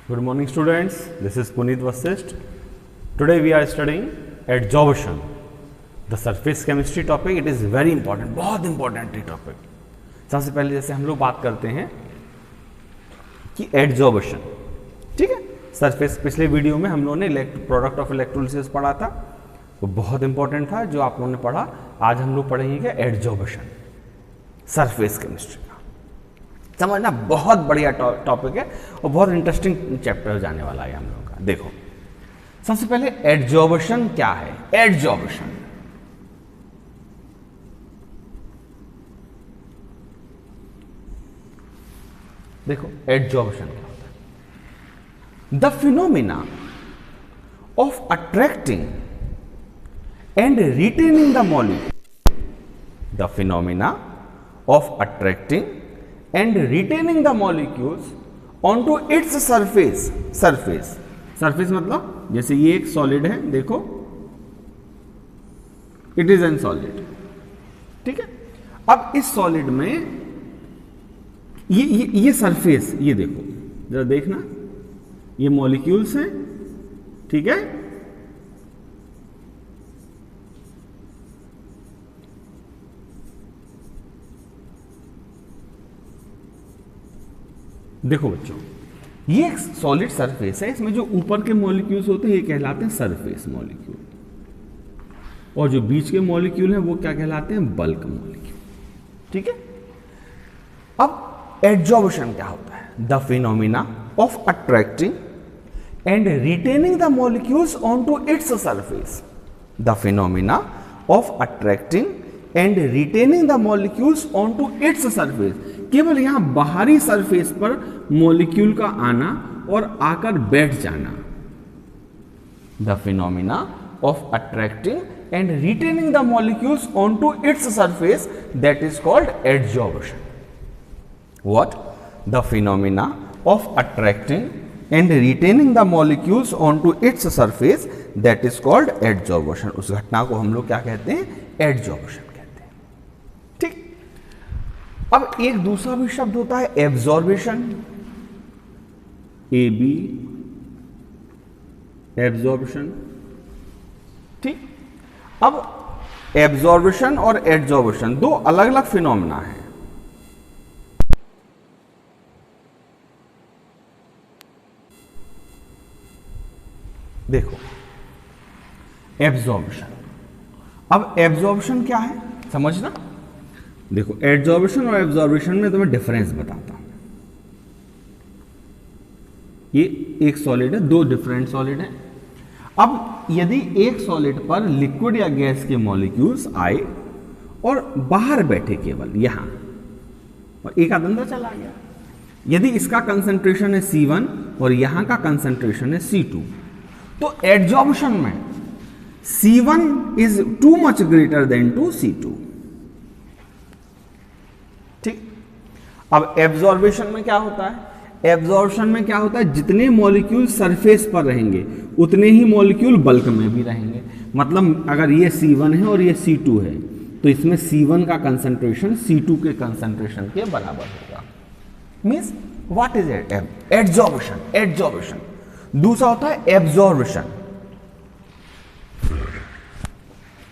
Good morning students, this is Puneet Vasisht. Today we are studying adsorption, the surface chemistry topic. It is very important, बहुत important topic. सबसे पहले जैसे हम लोग बात करते हैं कि adsorption, ठीक है, सरफेस पिछले वीडियो में हम लोगों ने प्रोडक्ट ऑफ इलेक्ट्रोलिसिस पढ़ा था, वो बहुत इंपॉर्टेंट था जो आप लोगों ने पढ़ा. आज हम लोग पढ़ेंगे एडसॉर्प्शन, सरफेस केमिस्ट्री का. समझना बहुत बढ़िया टॉपिक है और बहुत इंटरेस्टिंग चैप्टर जाने वाला है हम लोगों का. देखो सबसे पहले एडसॉर्प्शन क्या है. एडसॉर्प्शन देखो एडसॉर्प्शन क्या होता है. The phenomena of attracting and retaining the molecule. The phenomena of attracting and retaining the molecules onto its surface. surface मतलब जैसे ये एक सॉलिड है, देखो इट इज एन सॉलिड, ठीक है. अब इस सॉलिड में ये सरफेस, ये देखो जरा देखना, ये मॉलिक्यूल्स हैं, ठीक है. देखो बच्चों, ये एक सॉलिड सरफेस है, इसमें जो ऊपर के मॉलिक्यूल्स होते हैं ये कहलाते हैं सरफेस मॉलिक्यूल, और जो बीच के मॉलिक्यूल हैं वो क्या कहलाते हैं, बल्क मॉलिक्यूल, ठीक है. अब एडसॉर्प्शन क्या होता है. The phenomena of attracting and retaining the molecules onto its surface. The phenomena of attracting and retaining the molecules onto its surface. केवल यहां बाहरी सरफेस पर मॉलिक्यूल का आना और आकर बैठ जाना. The phenomena of attracting and retaining the molecules onto it's surface, that is called adsorption. What? The phenomena of attracting and retaining the molecules onto it's surface, that is called adsorption. उस घटना को हम लोग क्या कहते हैं, adsorption. अब एक दूसरा भी शब्द होता है एब्जॉर्बेशन, ए बी एब्जॉर्बेशन, ठीक. अब एब्जॉर्बेशन और एडसॉर्प्शन दो अलग अलग फिनोमेना हैं. देखो एब्जॉर्बेशन, अब एब्जॉर्बेशन क्या है समझना. देखो एडसॉर्प्शन और एब्जॉर्प्शन में तुम्हें डिफरेंस बताता हूं. ये एक सॉलिड है, दो डिफरेंट सॉलिड है. अब यदि एक सॉलिड पर लिक्विड या गैस के मॉलिक्यूल्स आए और बाहर बैठे केवल यहां, और एक आध अंदर चला गया, यदि इसका कंसंट्रेशन है C1 और यहां का कंसंट्रेशन है C2, तो एडसॉर्प्शन में C1 is too much greater than to C2, ठीक. अब एब्जॉर्बेशन में क्या होता है. एब्जॉर्प्शन में क्या होता है, जितने मॉलिक्यूल सरफेस पर रहेंगे उतने ही मॉलिक्यूल बल्क में भी रहेंगे. मतलब अगर ये C1 है और ये C2 है तो इसमें C1 का कंसंट्रेशन C2 के कंसंट्रेशन के बराबर होगा. Means what is it, adsorption. Adsorption. दूसरा होता है एब्जॉर्प्शन.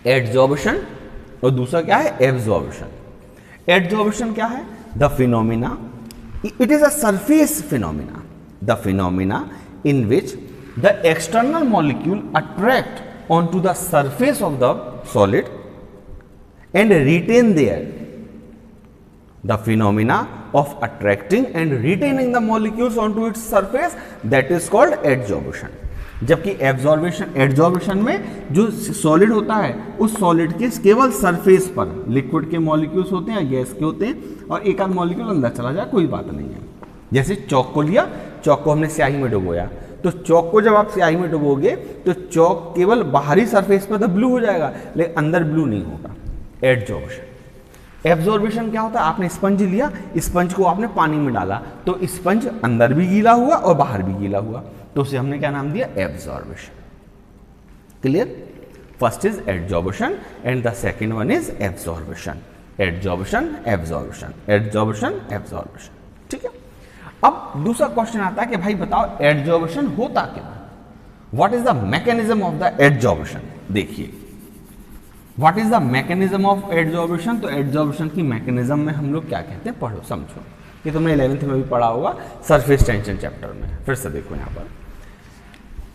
एडसॉर्प्शन और दूसरा क्या है, एब्जॉर्प्शन. एडसॉर्प्शन क्या है, the phenomena, it is a surface phenomena, the phenomena in which the external molecule attract on to the surface of the solid and retain there. The phenomena of attracting and retaining the molecules on to its surface, that is called adsorption. जबकि adsorption में जो solid होता है उस solid के केवल surface पर liquid के मॉलिक्यूल्स होते हैं, गैस के होते हैं, और एक आध मॉलिक्यूल अंदर चला जाए, कोई बात नहीं है. जैसे चौक को लिया, चौक को हमने स्याही में डुबोया, तो चौक को जब आप स्याही में डुबोगे तो चौक केवल बाहरी सरफेस पर तो ब्लू हो जाएगा, लेकिन अंदर ब्लू नहीं होगा. एडसॉर्प्शन. एब्जॉर्बेशन क्या होता है, आपने स्पंज लिया, स्पंज को आपने पानी में डाला तो स्पंज अंदर भी गीला हुआ और बाहर भी गीला हुआ, तो उसे हमने क्या नाम दिया, absorption. Clear. First is adsorption and the second one is absorption. Adsorption absorption, adsorption absorption, ठीक है. अब दूसरा क्वेश्चन आता है कि भाई बताओ एडजॉर्प्शन होता क्या, what is the mechanism of the adsorption. देखिए what is the mechanism of adsorption, तो एडजॉर्प्शन की मैकेनिज्म में हम लोग क्या कहते हैं, पढ़ो समझो, ये तुमने 11th में भी पढ़ा होगा सरफेस टेंशन चैप्टर में। फिर से देखो यहां पर,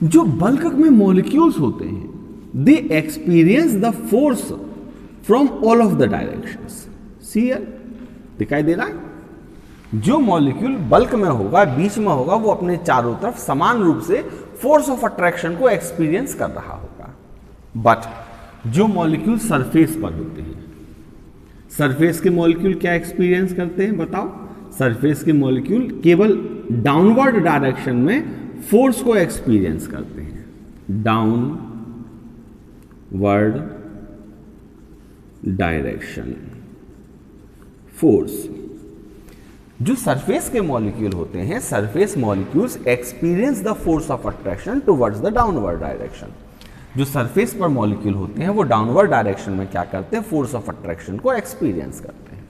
जो बल्क में मॉलिक्यूल्स होते हैं they experience the force from all of the directions. See दिखाई दे रहा है, जो मॉलिक्यूल बल्क में होगा, बीच में होगा, वो अपने चारों तरफ समान रूप से फोर्स ऑफ अट्रैक्शन को एक्सपीरियंस कर रहा होगा। बट जो मॉलिक्यूल सरफेस पर होते हैं, सरफेस के मॉलिक्यूल क्या एक्सपीरियंस करते हैं बताओ, सरफेस के मॉलिक्यूल केवल डाउनवर्ड डायरेक्शन में फोर्स को एक्सपीरियंस करते हैं, डाउनवर्ड डायरेक्शन फोर्स। जो सरफेस के मॉलिक्यूल होते हैं, surface molecules experience the force of attraction towards the downward direction. जो सरफेस पर मॉलिक्यूल होते हैं वो डाउनवर्ड डायरेक्शन में क्या करते हैं, फोर्स ऑफ अट्रैक्शन को एक्सपीरियंस करते हैं।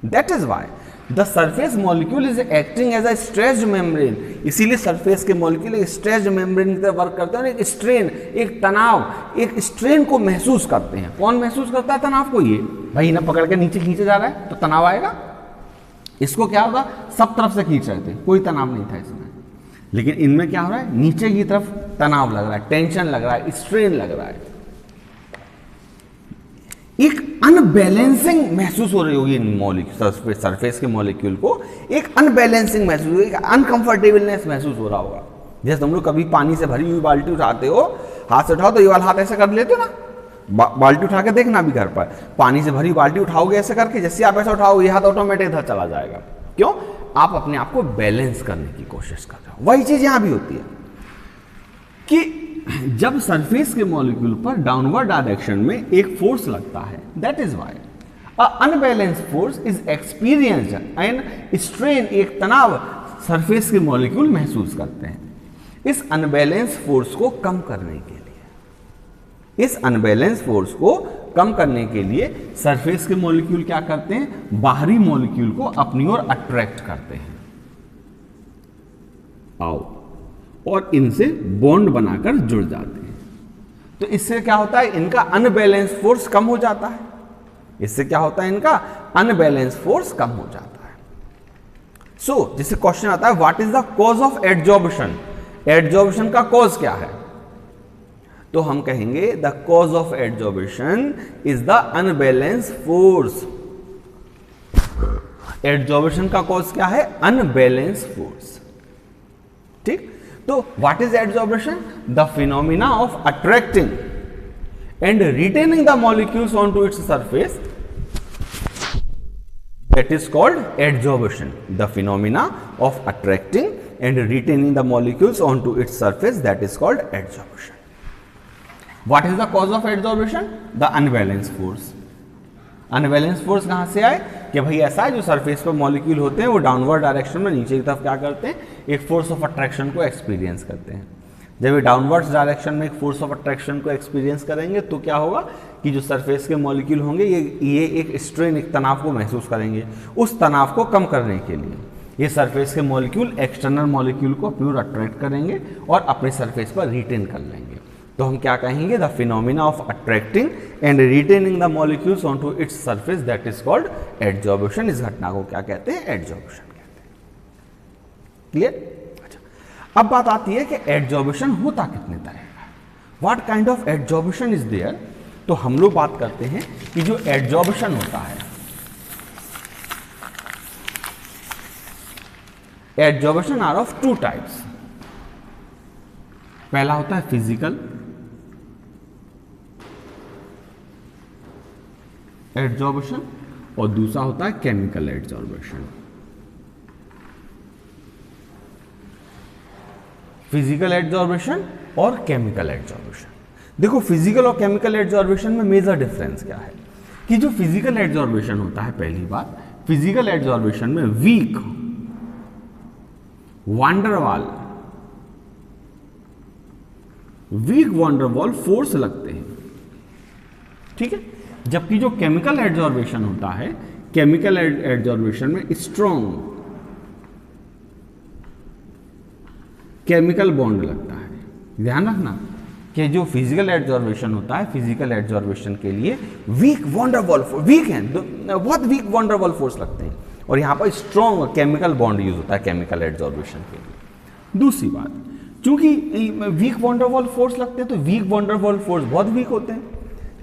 That is why the surface molecule is acting as a stretched membrane. इसीलिए सरफेस के मॉलिक्यूल एक स्ट्रेच्ड मेम्ब्रेन की तरह वर्क करते हैं, एक स्ट्रेन, एक तनाव, एक स्ट्रेन को महसूस करते हैं। कौन महसूस करता है तनाव को, ये भाई ना पकड़ के नीचे खींचे जा रहा है तो तनाव आएगा। इसको क्या होगा, सब तरफ से खींच रहे थे, कोई तनाव नहीं था इसमें, लेकिन इनमें क्या हो रहा है, नीचे की तरफ तनाव लग रहा है, टेंशन लग रहा है, स्ट्रेन लग रहा है, एक अनबैलेंसिंग महसूस हो रही होगी इन मॉलिक्यूल, सरफेस के मॉलिक्यूल को एक अनबैलेंसिंग महसूस होगी, अनकंफर्टेबलनेस महसूस हो रहा होगा। जैसे तुम लोग कभी पानी से भरी हुई बाल्टी उठाते हो, हाथ से उठाओ तो ये वाला हाथ ऐसे कर लेते हो ना, बाल्टी उठा के देखना भी घर पर, पानी से भरी बाल्टी उठाओगे ऐसे करके, जैसे आप ऐसा उठाओगे ये हाथ ऑटोमेटिक इधर चला जाएगा। क्यों, आप अपने आप को बैलेंस करने की कोशिश कर रहे हो। वही चीज यहां भी होती है कि जब सरफेस के मॉलिक्यूल पर डाउनवर्ड डायरेक्शन में एक फोर्स लगता है, that is why a unbalanced force is experienced and strain, एक तनाव सरफेस के मॉलिक्यूल महसूस करते हैं। इस अनबैलेंस फोर्स को कम करने के लिए, इस अनबैलेंस फोर्स को कम करने के लिए सरफेस के मॉलिक्यूल क्या करते हैं, बाहरी मॉलिक्यूल को अपनी ओर अट्रैक्ट करते हैं, आओ, और इनसे बॉन्ड बनाकर जुड़ जाते हैं। तो इससे क्या होता है, इनका अनबैलेंस फोर्स कम हो जाता है। इससे क्या होता है, इनका अनबैलेंस फोर्स कम हो जाता है। सो जैसे क्वेश्चन आता है what is the cause of adsorption, adsorption का कॉज क्या है, तो हम कहेंगे the cause of adsorption is the unbalance force. Adsorption का कॉज क्या है, अनबैलेंस फोर्स। ठीक, तो what is adsorption, the phenomena of attracting and retaining the molecules on to its surface, that is called adsorption. The phenomena of attracting and retaining the molecules on to its surface, that is called adsorption. What is the cause of adsorption? The unbalanced force. Unbalance force कहां से आए कि भाई ऐसा है, जो surface पर molecule होते हैं वो डाउनवर्ड डायरेक्शन में नीचे की तरफ क्या करते हैं, एक फोर्स ऑफ अट्रैक्शन को एक्सपीरियंस करते हैं। जब ये डाउनवर्ड डायरेक्शन में एक फोर्स ऑफ अट्रैक्शन को एक्सपीरियंस करेंगे तो क्या होगा कि जो सरफेस के मॉलिक्यूल होंगे ये एक स्ट्रेन, एक तनाव को महसूस करेंगे। उस तनाव को कम करने के लिए ये सरफेस के मॉलिक्यूल एक्सटर्नल मॉलिक्यूल को प्योर अट्रैक्ट करेंगे और अपने सरफेस पर रिटेन कर लेंगे। तो हम क्या कहेंगे, the phenomena of attracting and retaining the molecules on to its surface, that is called adsorption. इस घटना को क्या कहते हैं, एडजॉर्प्शन कहते हैं। क्लियर? अच्छा, अब बात आती है कि एडजॉर्प्शन होता कितने तरह का, what kind of adsorption is there. तो हम लोग बात करते हैं कि जो एडजॉर्प्शन होता है, adsorption are of two types. पहला होता है फिजिकल एडजॉर्प्शन और दूसरा होता है केमिकल एडजॉर्प्शन। फिजिकल एडजॉर्प्शन और केमिकल एडजॉर्प्शन। देखो फिजिकल और केमिकल एडजॉर्प्शन में मेजर डिफरेंस क्या है कि जो फिजिकल एडजॉर्प्शन होता है, पहली बात, फिजिकल एडजॉर्प्शन में वीक वंडरवॉल फोर्स लगते हैं, ठीक है। जबकि जो केमिकल एडजॉर्प्शन होता है, केमिकल एडजॉर्प्शन में स्ट्रॉन्ग केमिकल बॉन्ड लगता है। ध्यान रखना कि जो फिजिकल एडजॉर्बेशन होता है, फिजिकल एडजॉर्बेशन के लिए वीक वंडरवॉल वीक है, बहुत वीक वंडरवॉल फोर्स लगते हैं, और यहाँ पर स्ट्रॉन्ग केमिकल बॉन्ड यूज होता है केमिकल एडजॉर्बेशन के लिए। दूसरी बात, चूंकि वीक वंडरवॉल फोर्स लगते हैं तो वीक वंडरवॉल फोर्स बहुत वीक होते हैं।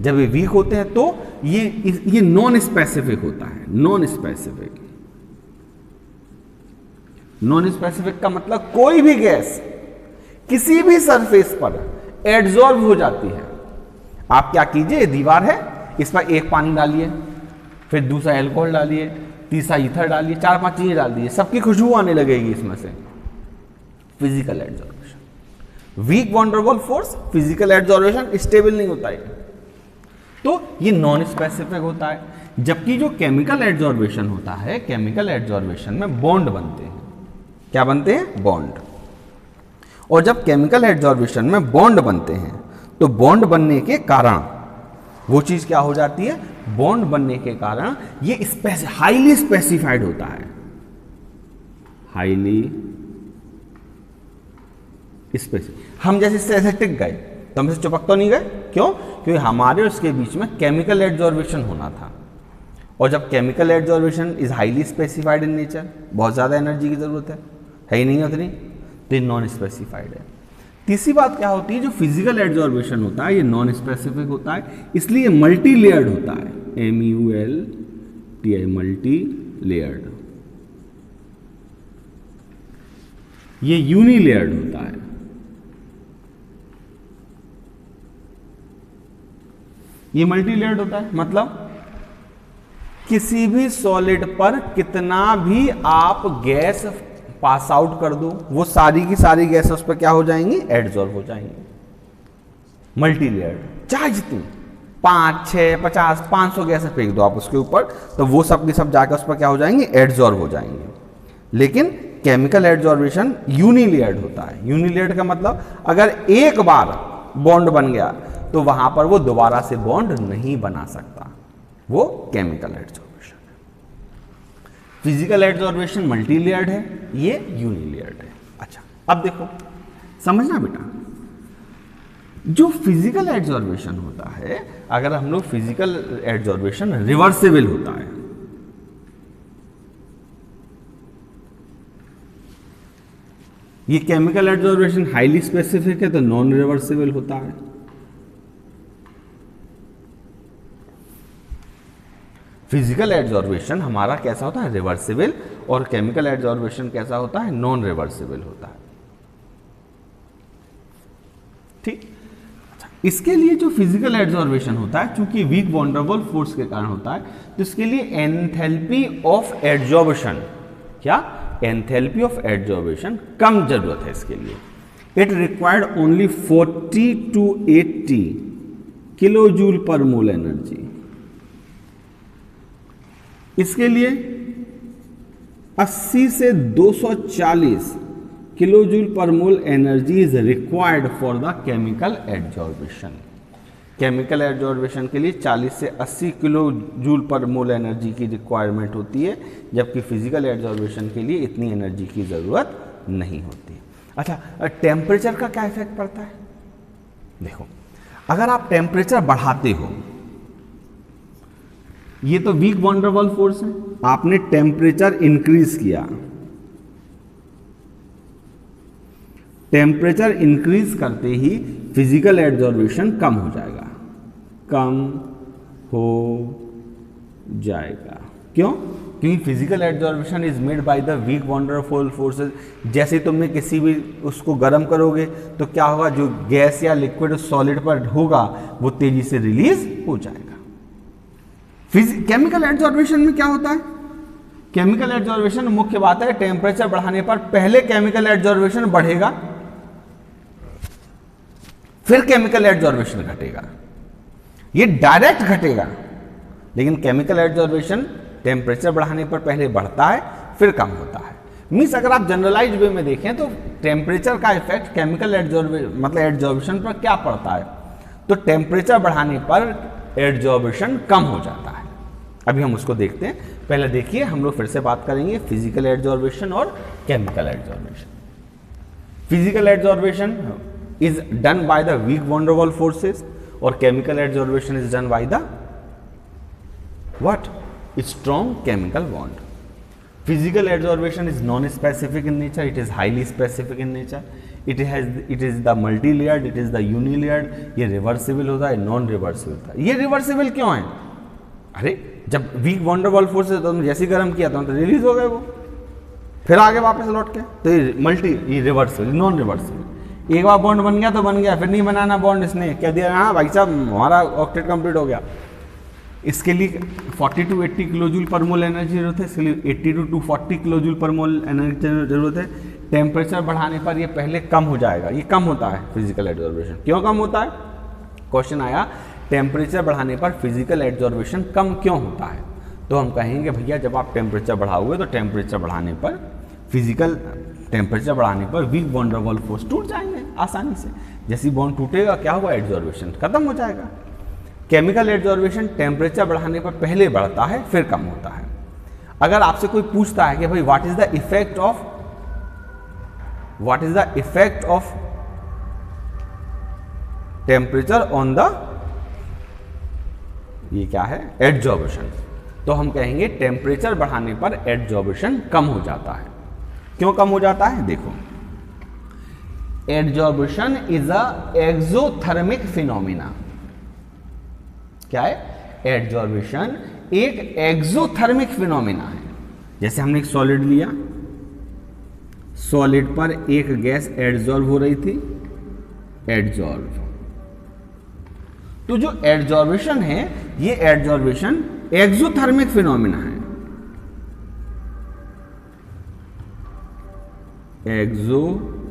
जब ये वीक होते हैं तो ये नॉन स्पेसिफिक होता है। नॉन स्पेसिफिक, नॉन स्पेसिफिक का मतलब कोई भी गैस किसी भी सरफेस पर एडजॉर्ब हो जाती है। आप क्या कीजिए, दीवार है, इस पर एक पानी डालिए, फिर दूसरा अल्कोहल डालिए, तीसरा ईथर डालिए, 4-5 चीजें डाल दीजिए, सबकी खुशबू आने लगेगी इसमें से। Physical adsorption, weak van der Waals force, physical adsorption, stable नहीं होता है, तो ये नॉन स्पेसिफिक होता है। जबकि जो केमिकल एडजॉर्बेशन होता है, केमिकल एडजॉर्बेशन में बॉन्ड बनते हैं। क्या बनते हैं? बॉन्ड। और जब केमिकल एडजॉर्बेशन में बॉन्ड बनते हैं तो बॉन्ड बनने के कारण वो चीज क्या हो जाती है? बॉन्ड बनने के कारण ये हाईली स्पेसिफाइड होता है। Highly specified. हम जैसे इससे टिक गए तो हम इसे चिपक तो नहीं गए, क्यों? क्योंकि हमारे उसके बीच में केमिकल एडजॉर्बेशन होना था, और जब chemical adsorption is highly specified in nature, बहुत ज्यादा एनर्जी की जरूरत है ही नहीं उतनी, तो ये नॉन स्पेसिफाइड है। तीसरी बात क्या होती है, जो फिजिकल एडजॉर्बेशन होता है ये नॉन स्पेसिफिक होता है, इसलिए मल्टी लेयर्ड होता है। MULTI, multi layered. ये यूनी लेयर्ड होता है। ये मल्टी लेयर्ड होता है, मतलब किसी भी सॉलिड पर कितना भी आप गैस पास आउट कर दो, वो सारी की सारी गैस उस पर क्या हो जाएंगी? एडजॉर्ब हो जाएंगी। मल्टी लेयर्ड, चाहे जितनी 5, 6, 50, 500 गैस फेंक दो आप उसके ऊपर, तो वो सब की सब जाकर उस पर क्या हो जाएंगे? एडजॉर्ब हो जाएंगे। लेकिन केमिकल एडजॉर्बेशन यूनिलेयर्ड होता है। यूनिलेयर्ड का मतलब अगर एक बार बॉन्ड बन गया तो वहां पर वो दोबारा से बॉन्ड नहीं बना सकता, वो chemical adsorption. Physical एडजॉर्बेशन multi layered है, ये यूनिलेयर्ड है। अच्छा, अब देखो, समझना बेटा, जो फिजिकल एडजॉर्बेशन होता है, अगर हम लोग फिजिकल एडजॉर्बेशन रिवर्सिबल होता है, ये केमिकल एडजॉर्बेशन हाईली स्पेसिफिक है तो नॉन रिवर्सिबल होता है। फिजिकल एडजॉर्बेशन हमारा कैसा होता है? रिवर्सिबल, और केमिकल एडजॉर्बेशन कैसा होता है? नॉन रिवर्सिबल होता है। ठीक। इसके लिए जो फिजिकल एडजॉर्बेशन होता है, चूंकि वीक वंडरवॉल फोर्स के कारण होता है, तो इसके लिए एंथैल्पी ऑफ एडजॉर्बेशन, क्या? एंथैल्पी ऑफ एडजॉर्बेशन कम जरूरत है इसके लिए। It required only 40 to 80 kilo joule per mole energy. इसके लिए 80 से 240 kilo joule per mole energy is required for the chemical adsorption. Chemical adsorption के लिए 40 से 80 kilo joule per mole energy की रिक्वायरमेंट होती है, जबकि फिजिकल एडजॉर्बेशन के लिए इतनी एनर्जी की जरूरत नहीं होती। अच्छा, टेम्परेचर का क्या इफेक्ट पड़ता है? देखो, अगर आप टेम्परेचर बढ़ाते हो, ये तो वीक वंडरवॉल फोर्स है, आपने टेम्परेचर इंक्रीज किया, टेम्परेचर इंक्रीज करते ही फिजिकल एडजॉर्बेशन कम हो जाएगा, कम हो जाएगा। क्यों? क्योंकि physical adsorption is made by the weak van der Waals forces. जैसे तुमने किसी भी उसको गर्म करोगे तो क्या होगा? जो गैस या लिक्विड सॉलिड पर होगा वो तेजी से रिलीज हो जाएगा। केमिकल एडजॉर्बेशन में क्या होता है? केमिकल एडजॉर्बेशन मुख्य बात है, टेम्परेचर बढ़ाने पर पहले केमिकल एडजॉर्बेशन बढ़ेगा, फिर केमिकल एडजॉर्बेशन घटेगा। ये डायरेक्ट घटेगा, लेकिन केमिकल एडजॉर्बेशन टेम्परेचर बढ़ाने पर पहले बढ़ता है फिर कम होता है। मीन्स अगर आप जनरलाइज वे में देखें तो टेम्परेचर का इफेक्ट केमिकल एडजॉर्बेशन पर क्या पड़ता है? तो टेम्परेचर बढ़ाने पर एडजॉर्बेशन कम हो जाता है। अभी हम उसको देखते हैं। पहले देखिए, हम लोग फिर से बात करेंगे फिजिकल एडजॉर्बेशन और chemical adsorption. Physical adsorption is done by the weak van der Waals forces और chemical adsorption is done by the what, strong chemical bond. Physical adsorption is non-specific in nature, it is highly specific in nature. It is the multi-layered, it is the uni-layered. ये reversible होता है, non-reversible होता है. ये reversible क्यों है? अरे जब weak van der Waals force तो जैसे गर्म किया था तो रिलीज हो गए वो, फिर आगे वापस लौट के, तो ये रिवर्सिबल, नॉन रिवर्सिबल. एक बार बॉन्ड बन गया तो बन गया, फिर नहीं बनाना बॉन्ड, इसने कह दिया हाँ भाई साहब हमारा ऑक्टेट कंप्लीट हो गया. इसके लिए 40 to 80 किलोजूल पर मोल एनर्जी जरूरत है, इसके लिए 80 to 240 किलोजूल पर मोल एनर्जी जरूरत है. टेम्परेचर बढ़ाने पर ये पहले कम हो जाएगा, ये कम होता है फिजिकल एड्जॉर्बेशन. क्यों कम होता है? क्वेश्चन आया टेम्परेचर बढ़ाने पर फिजिकल एड्जॉर्बेशन कम क्यों होता है, तो हम कहेंगे भैया जब आप टेम्परेचर बढ़ाओगे तो टेम्परेचर बढ़ाने पर फिजिकल टेम्परेचर बढ़ाने पर weak van der Waals force टूट जाएंगे आसानी से. जैसे बॉन्ड टूटेगा क्या हुआ, एड्जॉर्बेशन खत्म हो जाएगा. केमिकल एड्जॉर्बेशन टेम्परेचर बढ़ाने पर पहले बढ़ता है फिर कम होता है. अगर आपसे कोई पूछता है कि भाई what is the effect of temperature on the, ये क्या है, एड्जॉर्बेशन, तो हम कहेंगे टेम्परेचर बढ़ाने पर एड्जॉर्बेशन कम हो जाता है. क्यों कम हो जाता है? देखो, एड्जॉर्बेशन इज अ एक्सोथर्मिक फिनोमिना. क्या है? एड्जॉर्बेशन एक एक्सोथर्मिक फिनोमिना है. जैसे हमने एक सॉलिड लिया, सॉलिड पर एक गैस एड्जॉर्ब हो रही थी, एड्जॉर्ब, तो जो एड्जॉर्बेशन है ये एड्जॉर्बेशन एक्सोथर्मिक फिनोमिना है. Exothermic,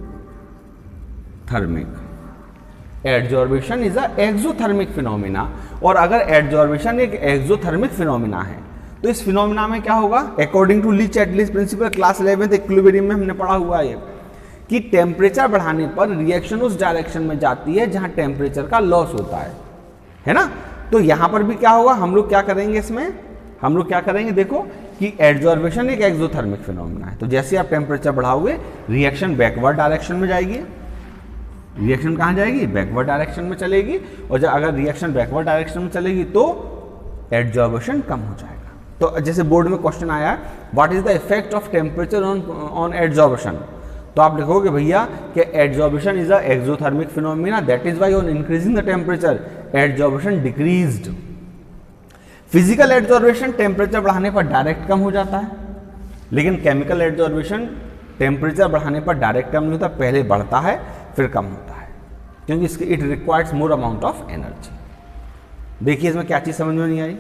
adsorption is a exothermic phenomena. और अगर एड्जॉर्बेशन एक एक्सोथर्मिक फिनोमिना है तो इस फिनोमिना में क्या होगा, according to Le Chatelier principle, class 11th equilibrium में हमने पढ़ा हुआ है कि टेम्परेचर बढ़ाने पर रिएक्शन उस डायरेक्शन में जाती है जहां टेम्परेचर का लॉस होता है ना. तो यहां पर भी क्या होगा, हम लोग क्या करेंगे इसमें, हम लोग क्या करेंगे, देखो कि एड्जॉर्बेशन एक एक्सोथर्मिक फिनोमिना है, तो जैसे आप टेम्परेचर बढ़ाओगे रिएक्शन बैकवर्ड डायरेक्शन में जाएगी. रिएक्शन कहाँ जाएगी? बैकवर्ड डायरेक्शन में चलेगी. और जब अगर रिएक्शन बैकवर्ड डायरेक्शन में चलेगी तो एड्जॉर्बेशन कम हो जाएगा. तो जैसे बोर्ड में क्वेश्चन आया what is the effect of temperature on adsorption, तो आप लिखोगे भैया कि adsorption is a exothermic phenomena, that is why on increasing the temperature adsorption decreased. Physical adsorption temperature बढ़ाने पर डायरेक्ट कम हो जाता है, लेकिन केमिकल एड्जॉर्बेशन टेम्परेचर बढ़ाने पर डायरेक्ट कम नहीं होता, पहले बढ़ता है फिर कम होता है, क्योंकि इसके it requires more amount of energy. देखिए इसमें क्या चीज समझ में नहीं आई.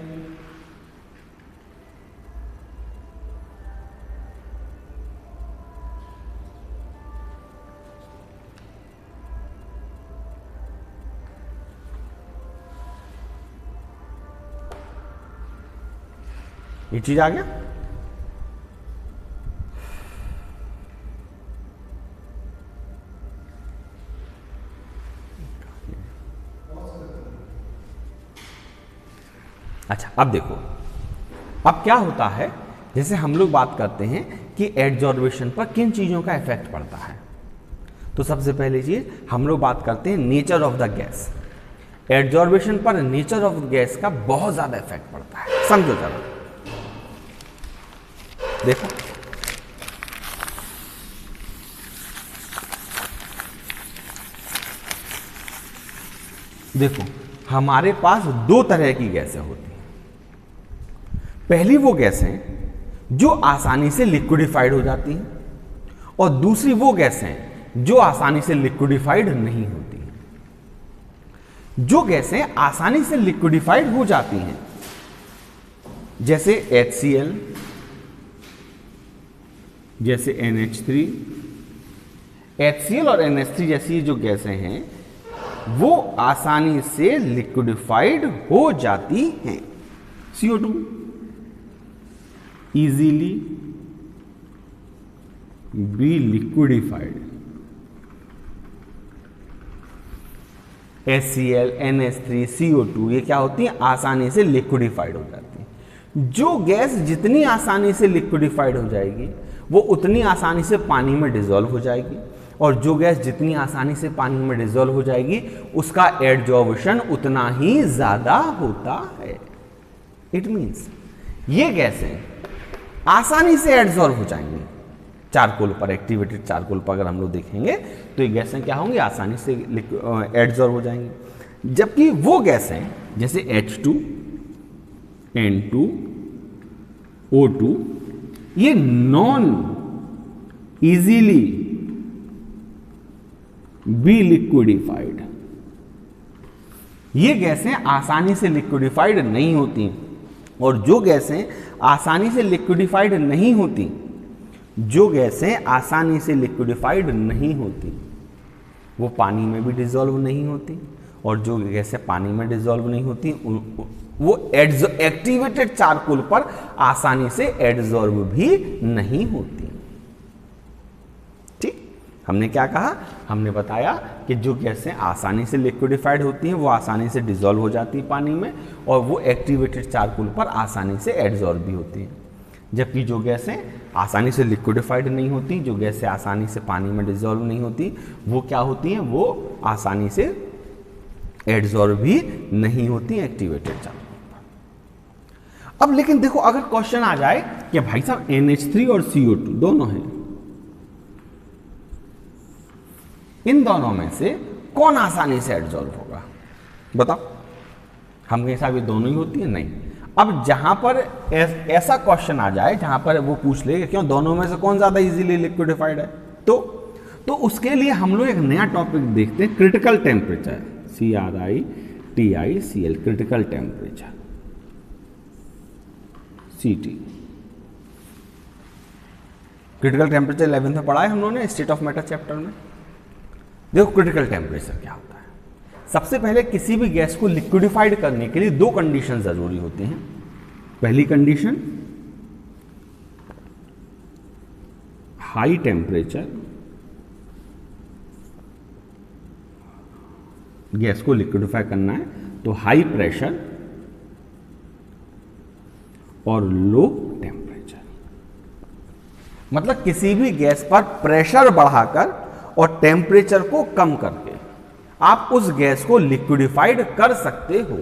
ये चीज आ गया. अच्छा अब देखो, अब क्या होता है, जैसे हम लोग बात करते हैं कि एड्जॉर्बेशन पर किन चीजों का इफेक्ट पड़ता है, तो सबसे पहली चीज हम लोग बात करते हैं नेचर ऑफ द गैस. एड्जॉर्बेशन पर नेचर ऑफ गैस का बहुत ज्यादा इफेक्ट पड़ता है. समझो जरा, देखो देखो हमारे पास दो तरह की गैसें होती हैं. पहली वो गैसें जो आसानी से लिक्विडिफाइड हो जाती हैं, और दूसरी वो गैसें जो आसानी से लिक्विडिफाइड नहीं होती हैं. जो गैसें आसानी से लिक्विडिफाइड हो जाती हैं जैसे HCl, जैसे NH3, HCl और NH3 जैसी जो गैसें हैं वो आसानी से लिक्विडिफाइड हो जाती हैं. CO2 easily be liquefied. HCl, NH3, CO2 ये क्या होती है, आसानी से लिक्विडिफाइड हो जाती है. जो गैस जितनी आसानी से लिक्विडिफाइड हो जाएगी वो उतनी आसानी से पानी में डिसॉल्व हो जाएगी, और जो गैस जितनी आसानी से पानी में डिसॉल्व हो जाएगी उसका एडजॉर्प्शन उतना ही ज्यादा होता है। इट मीन्स ये गैसें आसानी से एडसॉर्ब हो जाएंगी चारकोल पर, एक्टिवेटेड चारकोल पर अगर हम लोग देखेंगे तो ये गैसें क्या होंगी, आसानी से एडसॉर्ब हो जाएंगी। जबकि वो गैसें जैसे H2, N2, O2 ये नॉन इजीली बी लिक्विडिफाइड, ये गैसें आसानी से लिक्विडिफाइड नहीं होती। और जो गैसें आसानी से लिक्विडिफाइड नहीं होती, जो गैसें आसानी से लिक्विडिफाइड नहीं होती वो पानी में भी डिसॉल्व नहीं होती, और जो गैसें पानी में डिसॉल्व नहीं होती वो एक्टिवेटेड चारकोल पर आसानी से एडसॉर्ब भी नहीं होती। ठीक, हमने क्या कहा, हमने बताया कि जो गैसें आसानी से लिक्विडिफाइड होती हैं वो आसानी से डिसॉल्व हो जाती हैं पानी में, और वो एक्टिवेटेड चारकोल पर आसानी से एडसॉर्ब भी होती हैं। जबकि जो गैसें आसानी से लिक्विडिफाइड नहीं होती, जो गैसें आसानी से पानी में डिसॉल्व नहीं होती, वो क्या होती हैं, वो आसानी से एडसॉर्ब भी नहीं होती एक्टिवेटेड चारकोल पर। अब लेकिन देखो, अगर क्वेश्चन आ जाए कि भाई साहब NH3 और CO2 दोनों हैं, इन दोनों में से कौन आसानी से एडसॉर्ब होगा, बताओ। हम कहें साहब ये दोनों ही होती है, नहीं। अब जहां पर ऐसा क्वेश्चन आ जाए जहां पर वो पूछ ले क्यों दोनों में से कौन ज्यादा इजीली लिक्विडिफाइड है, तो उसके लिए हम लोग एक नया टॉपिक देखते हैं, critical temperature, CRITICL, critical temperature, CT। Critical temperature 11th में पढ़ा है हम लोगों ने स्टेट ऑफ मैटर चैप्टर में। देखो क्रिटिकल टेम्परेचर क्या होता है। सबसे पहले किसी भी गैस को लिक्विडिफाइड करने के लिए दो कंडीशन जरूरी होती हैं। पहली कंडीशन हाई टेम्परेचर, गैस को लिक्विडिफाई करना है तो हाई प्रेशर और लो टेम्परेचर, मतलब किसी भी गैस पर प्रेशर बढ़ाकर और टेम्परेचर को कम करके आप उस गैस को लिक्विडिफाइड कर सकते हो।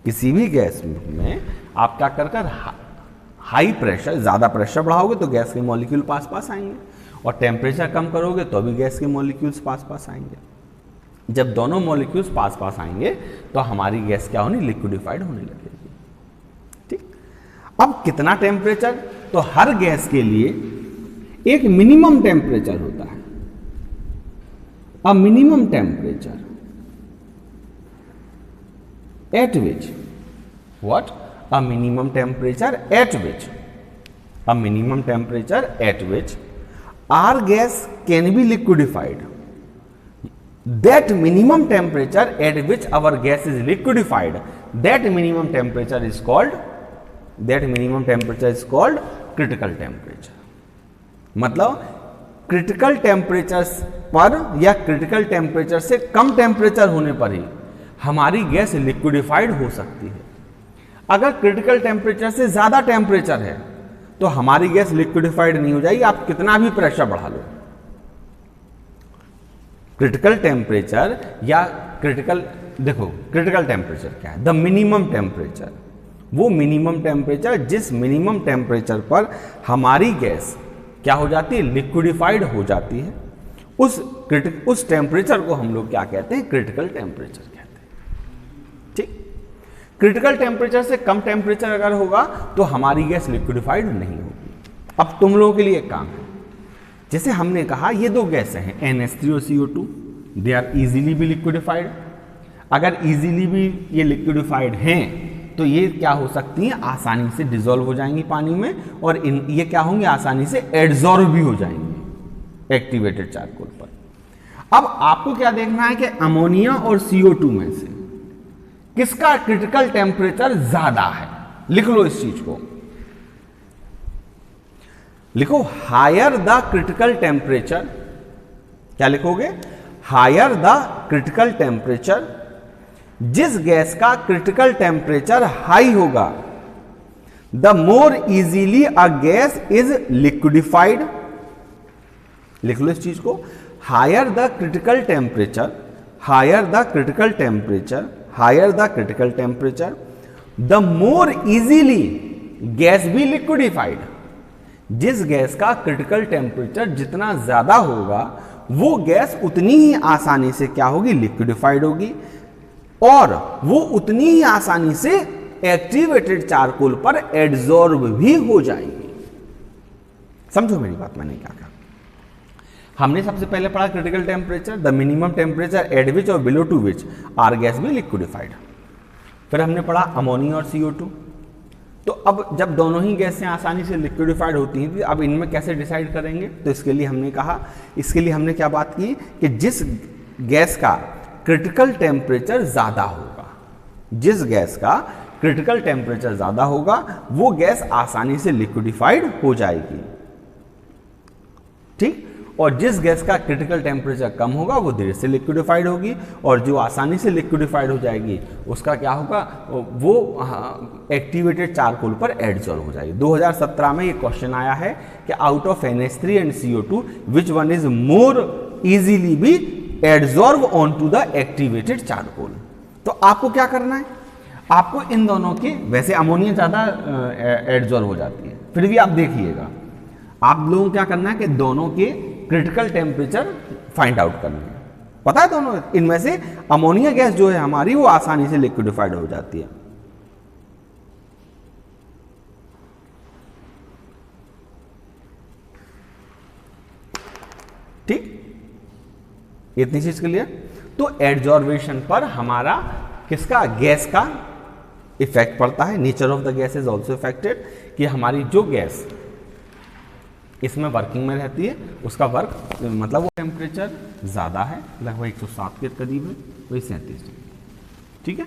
किसी भी गैस में आप क्या कर हाई प्रेशर, ज्यादा प्रेशर बढ़ाओगे तो गैस के मॉलिक्यूल पास पास आएंगे, और टेम्परेचर कम करोगे तो भी गैस के मॉलिक्यूल्स पास पास आएंगे। जब दोनों मॉलिक्यूल्स पास पास आएंगे तो हमारी गैस क्या होनी, लिक्विडिफाइड होने लगेगी। ठीक, अब कितना टेम्परेचर, तो हर गैस के लिए एक मिनिमम टेम्परेचर होता है, a minimum temperature at which what a minimum temperature at which a minimum temperature at which our gas can be liquefied. That minimum temperature at which our gas is liquefied, that minimum temperature is called critical temperature। मतलब critical temperature पर या critical temperature से कम temperature होने पर ही हमारी gas liquefied हो सकती है। अगर क्रिटिकल टेम्परेचर से ज्यादा टेम्परेचर है तो हमारी गैस लिक्विडिफाइड नहीं हो जाएगी, आप कितना भी प्रेशर बढ़ा लो। क्रिटिकल टेम्परेचर या देखो क्रिटिकल टेम्परेचर क्या है, द मिनिमम टेम्परेचर, वो मिनिमम टेम्परेचर जिस मिनिमम टेम्परेचर पर हमारी गैस क्या हो जाती है, लिक्विडिफाइड हो जाती है, उस टेम्परेचर को हम लोग क्या कहते हैं, क्रिटिकल टेम्परेचर कहते हैं। ठीक, क्रिटिकल टेम्परेचर से कम टेम्परेचर अगर होगा तो हमारी गैस लिक्विडिफाइड नहीं होगी। अब तुम लोगों के लिए एक काम है, जैसे हमने कहा ये दो गैसें हैं NH3 और CO2, दे आर इजीली भी लिक्विडिफाइड। अगर इजीली भी ये लिक्विडिफाइड हैं तो ये क्या हो सकती हैं, आसानी से डिसॉल्व हो जाएंगी पानी में, और ये क्या होंगे, आसानी से एडसॉर्ब भी हो जाएंगे एक्टिवेटेड चारकोल पर। अब आपको क्या देखना है कि अमोनिया और CO2 में से किसका क्रिटिकल टेम्परेचर ज्यादा है। लिख लो इस चीज को, लिखो हायर द क्रिटिकल टेम्परेचर। क्या लिखोगे, हायर द क्रिटिकल टेम्परेचर, जिस गैस का क्रिटिकल टेम्परेचर हाई होगा the more easily a gas is liquidified, लिख लो इस चीज को, higher the critical temperature, higher the critical temperature, higher the critical temperature, the more easily gas be liquidified. जिस gas का क्रिटिकल टेम्परेचर जितना ज्यादा होगा वो गैस उतनी ही आसानी से क्या होगी, लिक्विडिफाइड होगी, और वो उतनी ही आसानी से एक्टिवेटेड चारकोल पर एड्सॉर्ब भी हो जाएंगी। समझो मेरी बात, मैंने क्या कहा। हमने सबसे पहले पढ़ा critical temperature, the minimum temperature at which और below to which are gas be liquidified. फिर हमने पढ़ा अमोनिया और CO2। तो अब जब दोनों ही गैसें आसानी से लिक्विडिफाइड होती हैं, अब इनमें कैसे डिसाइड करेंगे, तो इसके लिए हमने कहा, इसके लिए हमने क्या बात की कि जिस गैस का क्रिटिकल टेम्परेचर ज़्यादा होगा, जिस गैस का क्रिटिकल टेम्परेचर ज़्यादा होगा वो गैस आसानी से लिक्विडिफाइड हो जाएगी, ठीक। और जिस गैस का क्रिटिकल टेम्परेचर कम होगा वो देर से लिक्विडिफाइड होगी, और जो आसानी से लिक्विडिफाइड हो जाएगी उसका क्या होगा, वो एक्टिवेटेड चारकोल पर एडसॉर्ब हो जाएगी। 2017 में ये क्वेश्चन आया है कि out of NH3 and CO2 which one is more easily be adsorb on to the activated charcoal. तो आपको क्या करना है, आपको इन दोनों के, वैसे अमोनिया ज़्यादा एडसॉर्ब हो जाती है, फिर भी आप देखिएगा, आप लोगों को क्या करना है कि दोनों के क्रिटिकल टेम्परेचर फाइंड आउट करना है। पता है दोनों इनमें से अमोनिया गैस जो है हमारी वो आसानी से लिक्विडिफाइड हो जाती है, ठीक। इतनी चीज क्लियर। तो एडजॉर्बेशन पर हमारा किसका, गैस का इफेक्ट पड़ता है। Nature of the gas is also affected, कि हमारी जो गैस इसमें वर्किंग में रहती है उसका वर्क मतलब वो टेम्परेचर ज़्यादा है, लगभग 107 के करीब है, वही 37 डिग्री, ठीक है।